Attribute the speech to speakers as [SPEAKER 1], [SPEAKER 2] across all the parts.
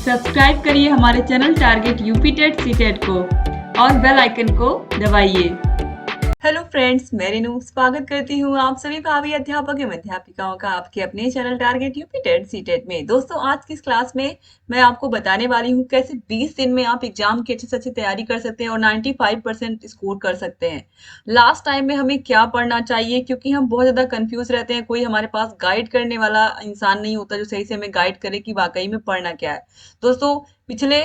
[SPEAKER 1] Subscribe करिए हमारे channel target UP TET CTET को और बेल आइकन को दबाइए। हेलो फ्रेंड्स, मैं रेनू स्वागत करती हूँ आप सभी भावी अध्यापक एवं अध्यापिकाओं का आपके अपने channel target UP TET CTET में। दोस्तों, आज की इस क्लास में मैं आपको बताने वाली हूँ कैसे 20 दिन में आप एग्जाम की अच्छी से अच्छी तैयारी कर सकते हैं और 95% स्कोर कर सकते हैं। लास्ट टाइम में हमें क्या पढ़ना चाहिए, क्योंकि हम बहुत ज्यादा कंफ्यूज रहते हैं। कोई हमारे पास गाइड करने वाला इंसान नहीं होता जो सही से हमें गाइड करे कि वाकई में पढ़ना क्या है। दोस्तों, पिछले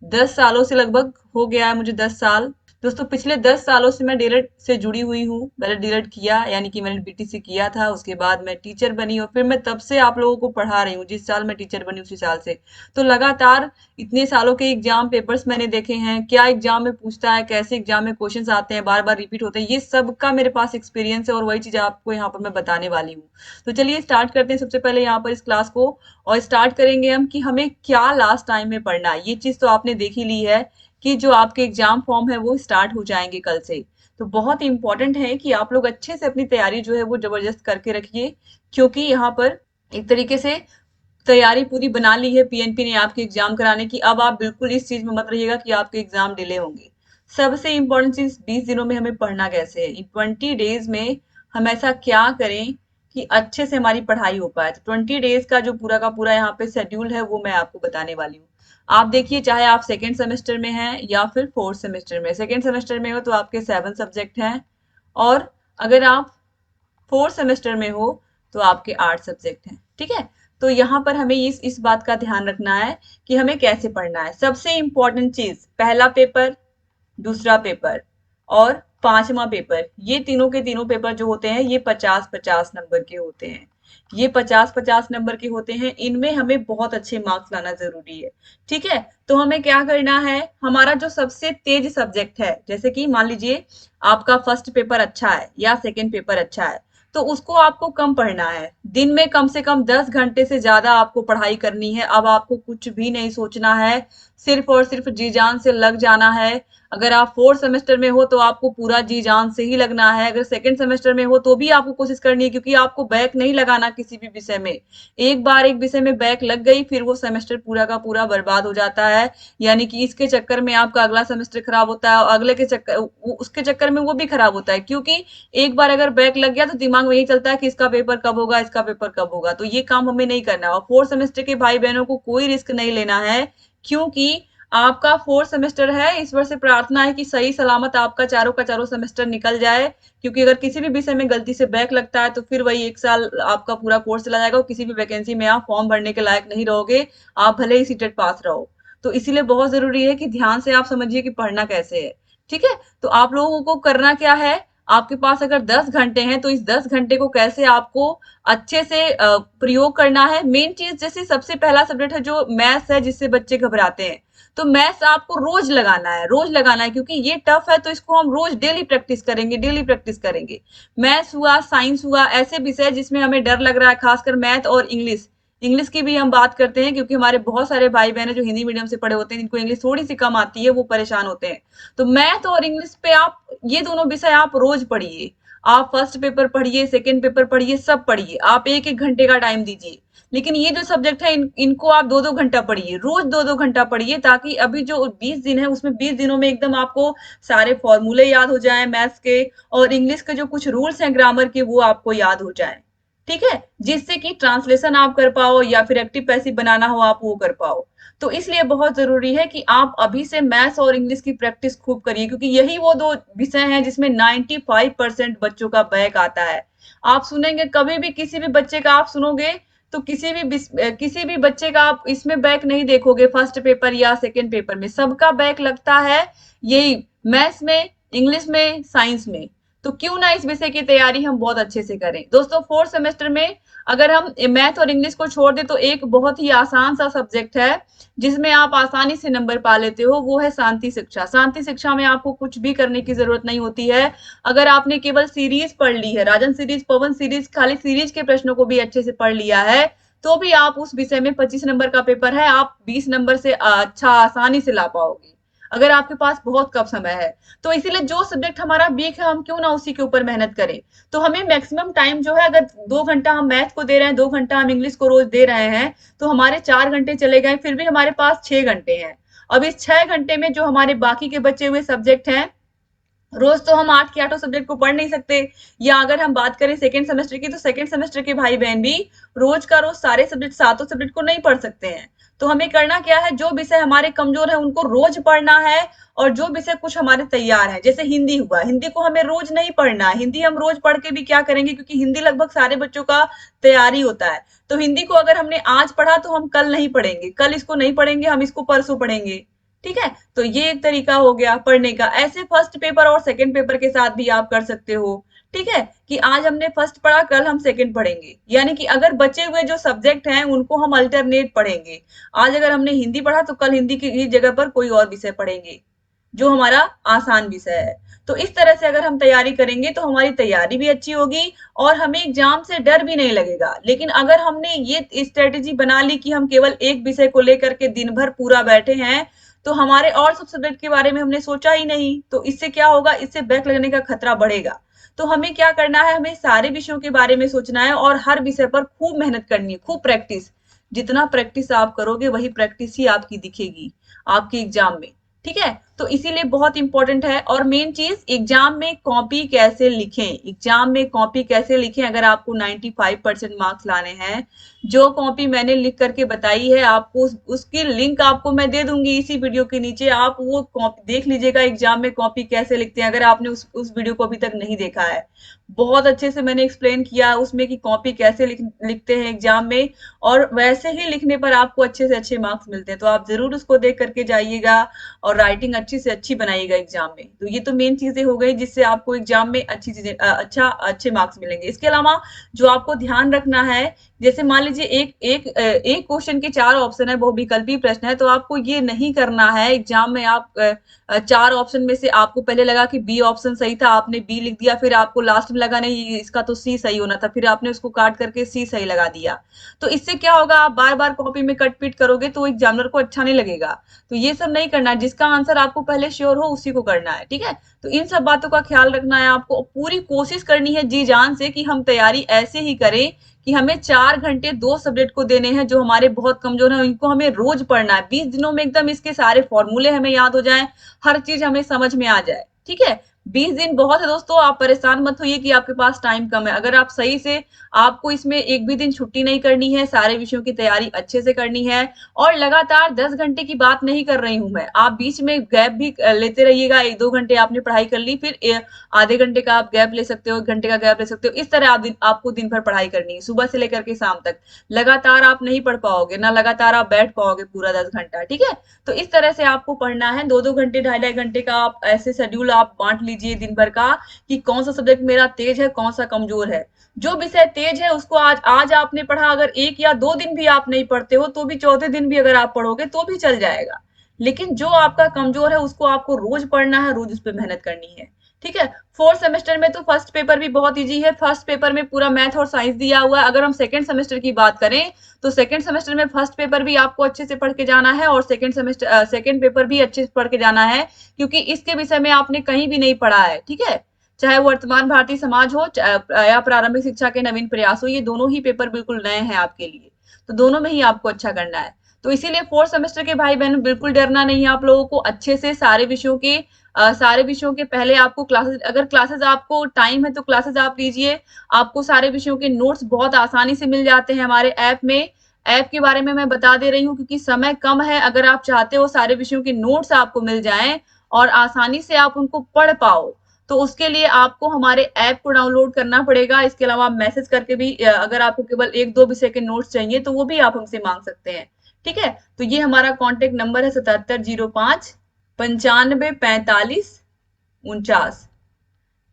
[SPEAKER 1] 10 सालों से लगभग हो गया है मुझे 10 साल। दोस्तों, पिछले 10 सालों से मैं डीएलएड से जुड़ी हुई हूँ। पहले डीएलएड किया, यानी कि मैंने बीटीसी किया था। उसके बाद मैं टीचर बनी और फिर मैं तब से आप लोगों को पढ़ा रही हूँ। जिस साल मैं टीचर बनी उसी साल से तो लगातार इतने सालों के एग्जाम पेपर्स मैंने देखे हैं, क्या एग्जाम में पूछता है, कैसे एग्जाम में क्वेश्चंस आते हैं, बार बार रिपीट होते हैं, ये सब का मेरे पास एक्सपीरियंस है और वही चीज आपको यहाँ पर मैं बताने वाली हूँ। तो चलिए स्टार्ट करते हैं सबसे पहले यहाँ पर इस क्लास को। और स्टार्ट करेंगे हम कि हमें क्या लास्ट टाइम में पढ़ना है। ये चीज तो आपने देख ही ली है कि जो आपके एग्जाम फॉर्म है वो स्टार्ट हो जाएंगे कल से। तो बहुत इंपॉर्टेंट है कि आप लोग अच्छे से अपनी तैयारी जो है वो जबरदस्त करके रखिए, क्योंकि यहाँ पर एक तरीके से तैयारी पूरी बना ली है पीएनपी ने आपके एग्जाम कराने की। अब आप बिल्कुल इस चीज में मत रहिएगा कि आपके एग्जाम डिले होंगे। सबसे इंपॉर्टेंट चीज 20 दिनों में हमें पढ़ना कैसे है। 20 डेज में हम ऐसा क्या करें कि अच्छे से हमारी पढ़ाई हो पाए। तो 20 डेज का जो पूरा का पूरा यहाँ पे शेड्यूल है वो मैं आपको बताने वाली हूँ। आप देखिए, चाहे आप सेकेंड सेमेस्टर में हैं या फिर फोर्थ सेमेस्टर में। सेकेंड सेमेस्टर में हो तो आपके 7 सब्जेक्ट हैं, और अगर आप फोर्थ सेमेस्टर में हो तो आपके 8 सब्जेक्ट हैं। ठीक है, तो यहाँ पर हमें इस बात का ध्यान रखना है कि हमें कैसे पढ़ना है। सबसे इंपॉर्टेंट चीज, पहला पेपर, दूसरा पेपर और पांचवा पेपर, ये तीनों के तीनों पेपर जो होते हैं ये 50-50 नंबर के होते हैं। ये 50-50 नंबर के होते हैं, इनमें हमें बहुत अच्छे मार्क्स लाना जरूरी है। ठीक है, तो हमें क्या करना है, हमारा जो सबसे तेज सब्जेक्ट है, जैसे कि मान लीजिए आपका फर्स्ट पेपर अच्छा है या सेकेंड पेपर अच्छा है, तो उसको आपको कम पढ़ना है। दिन में कम से कम 10 घंटे से ज्यादा आपको पढ़ाई करनी है। अब आपको कुछ भी नहीं सोचना है, सिर्फ और सिर्फ जी जान से लग जाना है। अगर आप फोर्थ सेमेस्टर में हो तो आपको पूरा जी जान से ही लगना है। अगर सेकंड सेमेस्टर में हो तो भी आपको कोशिश करनी है, क्योंकि आपको बैक नहीं लगाना किसी भी विषय में। एक बार एक विषय में बैक लग गई फिर वो सेमेस्टर पूरा का पूरा बर्बाद हो जाता है। यानी कि इसके चक्कर में आपका अगला सेमेस्टर खराब होता है और अगले के चक्कर उसके चक्कर में वो भी खराब होता है, क्योंकि एक बार अगर बैक लग गया तो दिमाग में यही चलता है कि इसका पेपर कब होगा, इसका पेपर कब होगा। तो ये काम हमें नहीं करना। और फोर्थ सेमेस्टर के भाई बहनों को कोई रिस्क नहीं लेना है, क्योंकि आपका फोर्थ सेमेस्टर है। ईश्वर से प्रार्थना है कि सही सलामत आपका चारों का चारों सेमेस्टर निकल जाए, क्योंकि अगर किसी भी विषय में गलती से बैक लगता है तो फिर वही एक साल आपका पूरा कोर्स चला जाएगा और किसी भी वैकेंसी में आप फॉर्म भरने के लायक नहीं रहोगे, आप भले ही सीटेट पास रहो। तो इसीलिए बहुत जरूरी है कि ध्यान से आप समझिए कि पढ़ना कैसे है। ठीक है, तो आप लोगों को करना क्या है, आपके पास अगर 10 घंटे हैं तो इस 10 घंटे को कैसे आपको अच्छे से प्रयोग करना है। मेन चीज, जैसे सबसे पहला सब्जेक्ट है जो मैथ्स है, जिससे बच्चे घबराते हैं, तो मैथ्स आपको रोज लगाना है, रोज लगाना है, क्योंकि ये टफ है तो इसको हम रोज डेली प्रैक्टिस करेंगे, डेली प्रैक्टिस करेंगे। मैथ्स हुआ, साइंस हुआ, ऐसे विषय जिसमें हमें डर लग रहा है, खासकर मैथ और इंग्लिश। इंग्लिश की भी हम बात करते हैं, क्योंकि हमारे बहुत सारे भाई बहन जो हिंदी मीडियम से पढ़े होते हैं, जिनको इंग्लिश थोड़ी सी कम आती है, वो परेशान होते हैं। तो मैथ और इंग्लिश पे आप ये दोनों विषय आप रोज पढ़िए। आप फर्स्ट पेपर पढ़िए, सेकेंड पेपर पढ़िए, सब पढ़िए। आप एक एक घंटे का टाइम दीजिए। लेकिन ये जो सब्जेक्ट है इनको आप 2-2 घंटा पढ़िए, रोज 2-2 घंटा पढ़िए, ताकि अभी जो 20 दिन है उसमें 20 दिनों में एकदम आपको सारे फॉर्मूले याद हो जाएं मैथ्स के, और इंग्लिश के जो कुछ रूल्स हैं ग्रामर के वो आपको याद हो जाएं। ठीक है, जिससे कि ट्रांसलेशन आप कर पाओ या फिर एक्टिव पैसिव बनाना हो आप वो कर पाओ। तो इसलिए बहुत जरूरी है कि आप अभी से मैथ्स और इंग्लिश की प्रैक्टिस खूब करिए, क्योंकि यही वो दो विषय हैं जिसमें 95% बच्चों का बैक आता है। आप सुनेंगे कभी भी किसी भी बच्चे का, आप सुनोगे तो किसी भी बच्चे का आप इसमें बैक नहीं देखोगे, फर्स्ट पेपर या सेकेंड पेपर में सबका बैक लगता है यही मैथ्स में, इंग्लिश में, साइंस में। तो क्यों ना इस विषय की तैयारी हम बहुत अच्छे से करें। दोस्तों, फोर्थ सेमेस्टर में अगर हम मैथ और इंग्लिश को छोड़ दे तो एक बहुत ही आसान सा सब्जेक्ट है जिसमें आप आसानी से नंबर पा लेते हो, वो है शांति शिक्षा। शांति शिक्षा में आपको कुछ भी करने की जरूरत नहीं होती है। अगर आपने केवल सीरीज पढ़ ली है, राजन सीरीज, पवन सीरीज, खाली सीरीज के प्रश्नों को भी अच्छे से पढ़ लिया है, तो भी आप उस विषय में 25 नंबर का पेपर है, आप 20 नंबर से अच्छा आसानी से ला पाओगे। अगर आपके पास बहुत कम समय है। तो इसीलिए जो सब्जेक्ट हमारा वीक है हम क्यों ना उसी के ऊपर मेहनत करें। तो हमें मैक्सिमम टाइम जो है, अगर 2 घंटा हम मैथ को दे रहे हैं, 2 घंटा हम इंग्लिश को रोज दे रहे हैं, तो हमारे 4 घंटे चले गए, फिर भी हमारे पास 6 घंटे हैं। अब इस 6 घंटे में जो हमारे बाकी के बचे हुए सब्जेक्ट हैं, रोज तो हम 8 के 8 सब्जेक्ट को पढ़ नहीं सकते। या अगर हम बात करें सेकंड सेमेस्टर की, तो सेकंड सेमेस्टर के भाई बहन भी रोज का रोज सारे सब्जेक्ट, सातों सब्जेक्ट को नहीं पढ़ सकते हैं। तो हमें करना क्या है, जो विषय हमारे कमजोर है उनको रोज पढ़ना है, और जो विषय कुछ हमारे तैयार है, जैसे हिंदी हुआ, हिंदी को हमें रोज नहीं पढ़ना है। हिंदी हम रोज पढ़ के भी क्या करेंगे, क्योंकि हिंदी लगभग सारे बच्चों का तैयारी होता है। तो हिंदी को अगर हमने आज पढ़ा तो हम कल नहीं पढ़ेंगे, कल इसको नहीं पढ़ेंगे, हम इसको परसों पढ़ेंगे। ठीक है, तो ये एक तरीका हो गया पढ़ने का। ऐसे फर्स्ट पेपर और सेकंड पेपर के साथ भी आप कर सकते हो। ठीक है, कि आज हमने फर्स्ट पढ़ा, कल हम सेकंड पढ़ेंगे, यानी कि अगर बचे हुए जो सब्जेक्ट हैं उनको हम अल्टरनेट पढ़ेंगे। आज अगर हमने हिंदी पढ़ा तो कल हिंदी की जगह पर कोई और विषय पढ़ेंगे जो हमारा आसान विषय है। तो इस तरह से अगर हम तैयारी करेंगे तो हमारी तैयारी भी अच्छी होगी और हमें एग्जाम से डर भी नहीं लगेगा। लेकिन अगर हमने ये स्ट्रेटेजी बना ली कि हम केवल एक विषय को लेकर के दिन भर पूरा बैठे हैं, तो हमारे और सब सब्जेक्ट के बारे में हमने सोचा ही नहीं, तो इससे क्या होगा, इससे बैक लगने का खतरा बढ़ेगा। तो हमें क्या करना है, हमें सारे विषयों के बारे में सोचना है और हर विषय पर खूब मेहनत करनी है, खूब प्रैक्टिस। जितना प्रैक्टिस आप करोगे वही प्रैक्टिस ही आपकी दिखेगी आपके एग्जाम में। ठीक है, तो इसीलिए बहुत इंपॉर्टेंट है। और मेन चीज, एग्जाम में कॉपी कैसे लिखें, एग्जाम में कॉपी कैसे लिखें। अगर आपको 95% मार्क्स लाने हैं, जो कॉपी मैंने लिख करके बताई है आपको, उसकी लिंक आपको मैं दे दूंगी इसी वीडियो के नीचे। आप वो कॉपी देख लीजिएगा, एग्जाम में कॉपी कैसे लिखते हैं, अगर आपने उस वीडियो को अभी तक नहीं देखा है। बहुत अच्छे से मैंने एक्सप्लेन किया उसमें कि कॉपी कैसे लिखते हैं एग्जाम में, और वैसे ही लिखने पर आपको अच्छे से अच्छे मार्क्स मिलते हैं। तो आप जरूर उसको देख करके जाइएगा और राइटिंग अच्छी से अच्छी बनाइएगा एग्जाम में। तो ये तो मेन चीजें हो गई जिससे आपको एग्जाम में अच्छी चीजें, अच्छे मार्क्स मिलेंगे। इसके अलावा जो आपको ध्यान रखना है, जैसे मान लीजिए एक क्वेश्चन के 4 ऑप्शन है, वो विकल्पी प्रश्न है, तो आपको ये नहीं करना है एग्जाम में। आप 4 ऑप्शन में से आपको पहले लगा कि बी ऑप्शन सही था, आपने बी लिख दिया, फिर आपको लास्ट में लगा नहीं इसका तो सी सही होना था, फिर आपने उसको काट करके सी सही लगा दिया। तो इससे क्या होगा, आप बार बार कॉपी में कट पीट करोगे तो एग्जामिनर को अच्छा नहीं लगेगा। तो ये सब नहीं करना है, जिसका आंसर आपको पहले श्योर हो उसी को करना है। ठीक है, तो इन सब बातों का ख्याल रखना है आपको। पूरी कोशिश करनी है जी जान से कि हम तैयारी ऐसे ही करें कि हमें 4 घंटे 2 सब्जेक्ट को देने हैं जो हमारे बहुत कमजोर हैं, इनको हमें रोज पढ़ना है। 20 दिनों में एकदम इसके सारे फॉर्मूले हमें याद हो जाएं, हर चीज हमें समझ में आ जाए। ठीक है, 20 दिन बहुत है दोस्तों, आप परेशान मत होइए कि आपके पास टाइम कम है। अगर आप सही से, आपको इसमें एक भी दिन छुट्टी नहीं करनी है, सारे विषयों की तैयारी अच्छे से करनी है। और लगातार 10 घंटे की बात नहीं कर रही हूं मैं, आप बीच में गैप भी लेते रहिएगा। 1-2 घंटे आपने पढ़ाई कर ली, फिर आधे घंटे का आप गैप ले सकते हो, 1 घंटे का गैप ले सकते हो। इस तरह आपको दिन भर पढ़ाई करनी है, सुबह से लेकर के शाम तक। लगातार आप नहीं पढ़ पाओगे ना, लगातार आप बैठ पाओगे पूरा 10 घंटा। ठीक है, तो इस तरह से आपको पढ़ना है। 2-2 घंटे, 2.5 घंटे का आप ऐसे शेड्यूल आप बांट लीजिए दिन भर का, कि कौन सा सब्जेक्ट मेरा तेज है, कौन सा कमजोर है। जो विषय तेज है उसको आज आज आपने पढ़ा, अगर 1 या 2 दिन भी आप नहीं पढ़ते हो तो भी चौथे दिन भी अगर आप पढ़ोगे तो भी चल जाएगा। लेकिन जो आपका कमजोर है उसको आपको रोज पढ़ना है, रोज उस पर मेहनत करनी है। ठीक है, फोर्थ सेमेस्टर में तो फर्स्ट पेपर भी बहुत इजी है। फर्स्ट पेपर में पूरा मैथ और साइंस दिया हुआ है। अगर हम सेकंड सेमेस्टर की बात करें तो सेकंड सेमेस्टर में फर्स्ट पेपर भी आपको अच्छे से पढ़ के जाना है, और सेकंड पेपर भी अच्छे से पढ़ के जाना है, क्योंकि इसके विषय में आपने कहीं भी नहीं पढ़ा है। ठीक है, चाहे वर्तमान भारतीय समाज हो या प्रारंभिक शिक्षा के नवीन प्रयास हो, ये दोनों ही पेपर बिल्कुल नए हैं आपके लिए। तो दोनों में ही आपको अच्छा करना है। तो इसीलिए फोर्थ सेमेस्टर के भाई बहन बिल्कुल डरना नहीं है आप लोगों को। अच्छे से सारे विषयों के पहले आपको क्लासेस, अगर क्लासेस आपको टाइम है तो क्लासेस आप लीजिए। आपको सारे विषयों के नोट्स बहुत आसानी से मिल जाते हैं हमारे ऐप में। ऐप के बारे में मैं बता दे रही हूँ क्योंकि समय कम है। अगर आप चाहते हो सारे विषयों के नोट्स आपको मिल जाएं और आसानी से आप उनको पढ़ पाओ, तो उसके लिए आपको हमारे ऐप को डाउनलोड करना पड़ेगा। इसके अलावा आप मैसेज करके भी, अगर आपको केवल 1-2 विषय के नोट्स चाहिए तो वो भी आप हमसे मांग सकते हैं। ठीक है, तो ये हमारा कॉन्टेक्ट नंबर है 7705 95 45 49।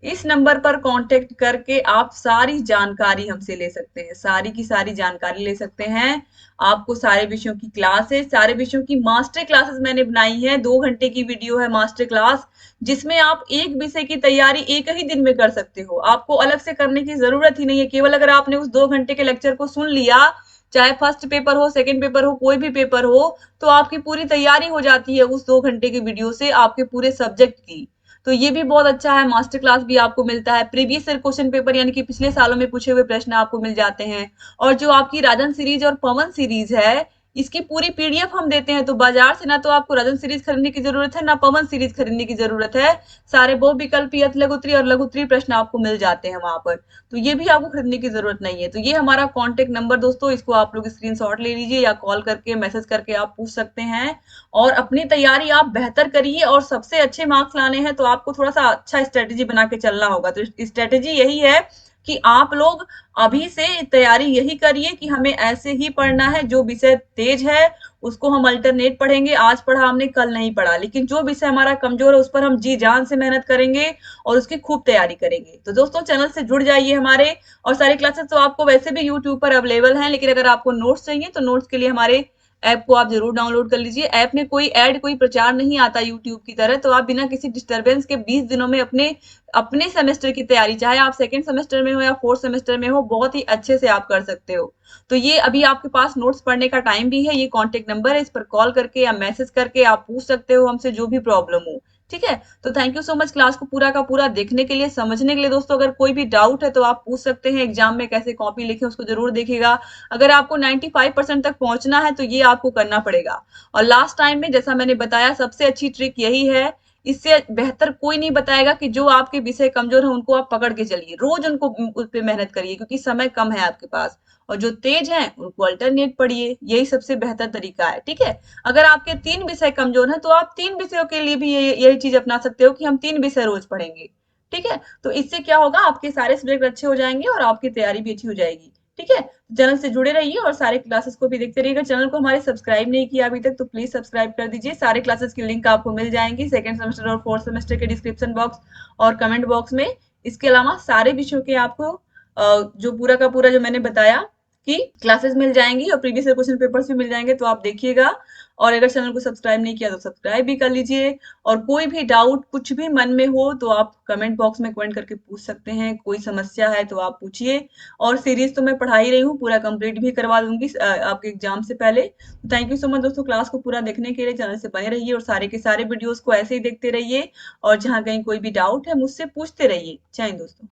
[SPEAKER 1] इस नंबर पर कांटेक्ट करके आप सारी जानकारी हमसे ले सकते हैं, सारी की सारी जानकारी ले सकते हैं। आपको सारे विषयों की क्लासेस, सारे विषयों की मास्टर क्लासेस मैंने बनाई है। 2 घंटे की वीडियो है मास्टर क्लास, जिसमें आप एक विषय की तैयारी एक ही दिन में कर सकते हो। आपको अलग से करने की जरूरत ही नहीं है। केवल अगर आपने उस 2 घंटे के लेक्चर को सुन लिया, चाहे फर्स्ट पेपर हो, सेकंड पेपर हो, कोई भी पेपर हो, तो आपकी पूरी तैयारी हो जाती है उस 2 घंटे की वीडियो से आपके पूरे सब्जेक्ट की। तो ये भी बहुत अच्छा है। मास्टर क्लास भी आपको मिलता है, प्रीवियस ईयर क्वेश्चन पेपर यानी कि पिछले सालों में पूछे हुए प्रश्न आपको मिल जाते हैं। और जो आपकी राजन सीरीज और पवन सीरीज है, इसकी पूरी पीडीएफ हम देते हैं। तो बाजार से ना तो आपको राजन सीरीज खरीदने की जरूरत है, ना पवन सीरीज खरीदने की जरूरत है। सारे बहुविकल्पीय, लघुत्तरीय और लघुत्तरीय प्रश्न आपको मिल जाते हैं वहां पर। तो ये भी आपको खरीदने की जरूरत नहीं है। तो ये हमारा कॉन्टेक्ट नंबर दोस्तों, इसको आप लोग स्क्रीनशॉट ले लीजिए या कॉल करके मैसेज करके आप पूछ सकते हैं। और अपनी तैयारी आप बेहतर करिए, और सबसे अच्छे मार्क्स लाने हैं तो आपको थोड़ा सा अच्छा स्ट्रेटेजी बना के चलना होगा। तो स्ट्रेटेजी यही है कि आप लोग अभी से तैयारी यही करिए कि हमें ऐसे ही पढ़ना है। जो विषय तेज है उसको हम अल्टरनेट पढ़ेंगे, आज पढ़ा हमने कल नहीं पढ़ा, लेकिन जो विषय हमारा कमजोर है उस पर हम जी जान से मेहनत करेंगे और उसकी खूब तैयारी करेंगे। तो दोस्तों चैनल से जुड़ जाइए हमारे। और सारी क्लासेस तो आपको वैसे भी यूट्यूब पर अवेलेबल हैं, लेकिन अगर आपको नोट्स चाहिए तो नोट्स के लिए हमारे ऐप को आप जरूर डाउनलोड कर लीजिए। ऐप में कोई ऐड, कोई प्रचार नहीं आता यूट्यूब की तरह, तो आप बिना किसी डिस्टरबेंस के 20 दिनों में अपने अपने सेमेस्टर की तैयारी, चाहे आप सेकंड सेमेस्टर में हो या फोर्थ सेमेस्टर में हो, बहुत ही अच्छे से आप कर सकते हो। तो ये अभी आपके पास नोट्स पढ़ने का टाइम भी है। ये कॉन्टेक्ट नंबर है, इस पर कॉल करके या मैसेज करके आप पूछ सकते हो हमसे जो भी प्रॉब्लम हो। ठीक है, तो thank you so much class को पूरा का पूरा देखने के लिए, समझने के लिए। दोस्तों अगर कोई भी डाउट है तो आप पूछ सकते हैं। एग्जाम में कैसे कॉपी लिखें उसको जरूर देखिएगा। अगर आपको 95% तक पहुंचना है तो ये आपको करना पड़ेगा। और लास्ट टाइम में जैसा मैंने बताया, सबसे अच्छी ट्रिक यही है, इससे बेहतर कोई नहीं बताएगा, कि जो आपके विषय कमजोर है उनको आप पकड़ के चलिए, रोज उनको उस पे मेहनत करिए, क्योंकि समय कम है आपके पास। और जो तेज हैं उनको अल्टरनेट पढ़िए, यही सबसे बेहतर तरीका है। ठीक है, अगर आपके 3 विषय कमजोर हैं तो आप 3 विषयों के लिए भी यही चीज अपना सकते हो कि हम 3 विषय रोज पढ़ेंगे। ठीक है, तो इससे क्या होगा, आपके सारे सब्जेक्ट अच्छे हो जाएंगे और आपकी तैयारी भी अच्छी हो जाएगी। ठीक है, चैनल से जुड़े रहिए और सारे क्लासेस को भी देखते रहिएगा। चैनल को हमारे सब्सक्राइब नहीं किया अभी तक तो प्लीज सब्सक्राइब कर दीजिए। सारे क्लासेस की लिंक आपको मिल जाएंगी सेकंड सेमेस्टर और फोर्थ सेमेस्टर के डिस्क्रिप्शन बॉक्स और कमेंट बॉक्स में। इसके अलावा सारे विषयों के आपको जो पूरा का पूरा जो मैंने बताया कि क्लासेस मिल जाएंगी और प्रीवियस क्वेश्चन पेपर्स भी मिल जाएंगे, तो आप देखिएगा। और अगर चैनल को सब्सक्राइब नहीं किया तो सब्सक्राइब भी कर लीजिए। और कोई भी डाउट कुछ भी मन में हो तो आप कमेंट बॉक्स में कमेंट करके पूछ सकते हैं। कोई समस्या है तो आप पूछिए। और सीरीज तो मैं पढ़ा ही रही हूँ, पूरा कंप्लीट भी करवा दूंगी आपके एग्जाम से पहले। थैंक यू सो मच दोस्तों, क्लास को पूरा देखने के लिए। चैनल से बने रहिए और सारे के सारे वीडियोस को ऐसे ही देखते रहिए। और जहाँ कहीं कोई भी डाउट है मुझसे पूछते रहिए। जय हिंद दोस्तों।